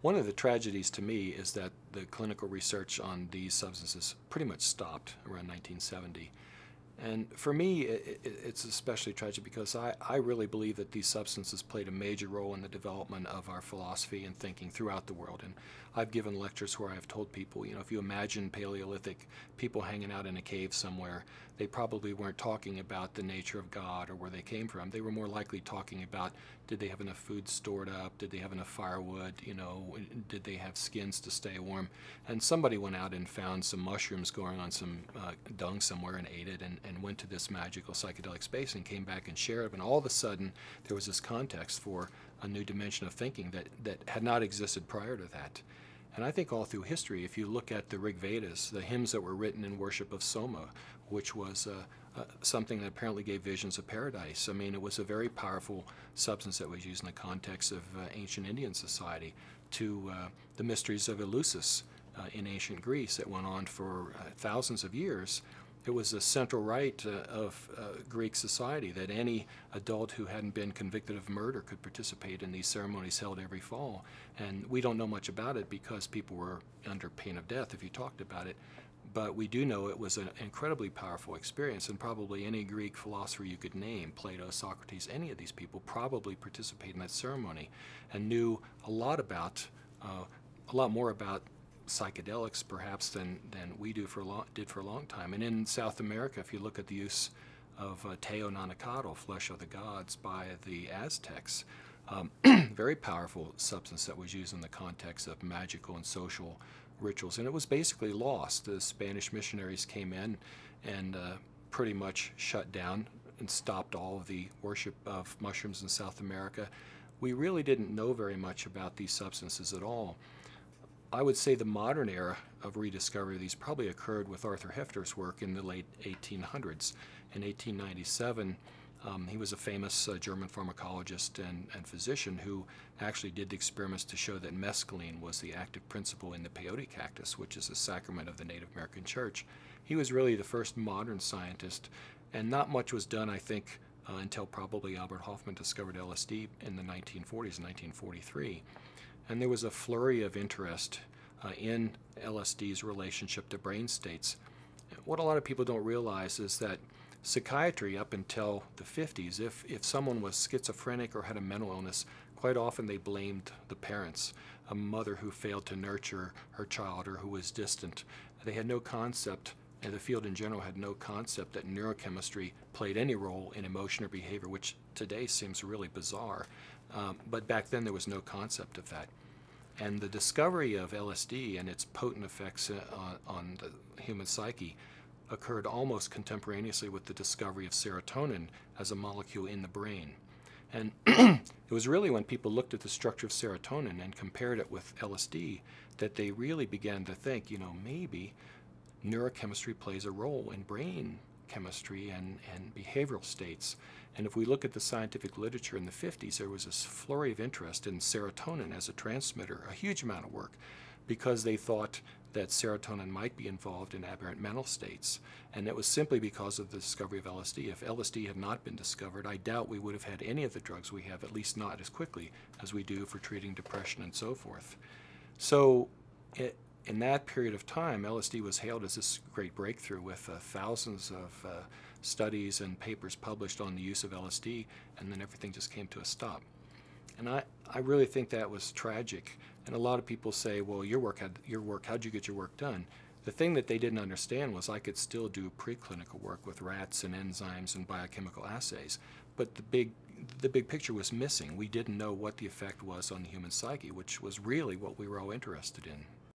One of the tragedies to me is that the clinical research on these substances pretty much stopped around 1970. And for me, it's especially tragic because I really believe that these substances played a major role in the development of our philosophy and thinking throughout the world. And I've given lectures where I've told people, if you imagine Paleolithic people hanging out in a cave somewhere, they probably weren't talking about the nature of God or where they came from. They were more likely talking about, did they have enough food stored up? Did they have enough firewood? Did they have skins to stay warm? And somebody went out and found some mushrooms growing on some dung somewhere and ate it and went to this magical psychedelic space and came back and shared it. And all of a sudden, there was this context for a new dimension of thinking that had not existed prior to that. And I think all through history, if you look at the Rig Vedas, the hymns that were written in worship of Soma, which was something that apparently gave visions of paradise. I mean, it was a very powerful substance that was used in the context of ancient Indian society, to the mysteries of Eleusis in ancient Greece that went on for thousands of years. It was a central rite of Greek society that any adult who hadn't been convicted of murder could participate in these ceremonies held every fall. And we don't know much about it because people were under pain of death if you talked about it. But we do know it was an incredibly powerful experience, and probably any Greek philosopher you could name, Plato, Socrates, any of these people probably participated in that ceremony and knew a lot more about psychedelics perhaps than we did for a long time. And in South America, if you look at the use of teo nanocado, flesh of the gods, by the Aztecs, very powerful substance that was used in the context of magical and social rituals, and it was basically lost. The Spanish missionaries came in and pretty much shut down and stopped all of the worship of mushrooms in South America. We really didn't know very much about these substances at all. I would say the modern era of rediscovery of these probably occurred with Arthur Hefter's work in the late 1800s. In 1897, he was a famous German pharmacologist and physician who actually did the experiments to show that mescaline was the active principle in the peyote cactus, which is a sacrament of the Native American Church. He was really the first modern scientist, and not much was done, I think, until probably Albert Hofmann discovered LSD in the 1940s, 1943. And there was a flurry of interest in LSD's relationship to brain states. What a lot of people don't realize is that psychiatry up until the 50s, if someone was schizophrenic or had a mental illness, quite often they blamed the parents, a mother who failed to nurture her child or who was distant. They had no concept, and the field in general had no concept that neurochemistry played any role in emotion or behavior, which today seems really bizarre. But back then there was no concept of that. And the discovery of LSD and its potent effects on the human psyche occurred almost contemporaneously with the discovery of serotonin as a molecule in the brain. And it was really when people looked at the structure of serotonin and compared it with LSD that they really began to think, maybe neurochemistry plays a role in brain chemistry and behavioral states. And if we look at the scientific literature in the 50s, there was this flurry of interest in serotonin as a transmitter, a huge amount of work, because they thought that serotonin might be involved in aberrant mental states. And it was simply because of the discovery of LSD. If LSD had not been discovered, I doubt we would have had any of the drugs we have, at least not as quickly as we do for treating depression and so forth. So in that period of time, LSD was hailed as this great breakthrough with thousands of studies and papers published on the use of LSD, and then everything just came to a stop. And I really think that was tragic. And a lot of people say, well, how'd you get your work done? The thing that they didn't understand was I could still do preclinical work with rats and enzymes and biochemical assays, but the big picture was missing. We didn't know what the effect was on the human psyche, which was really what we were all interested in.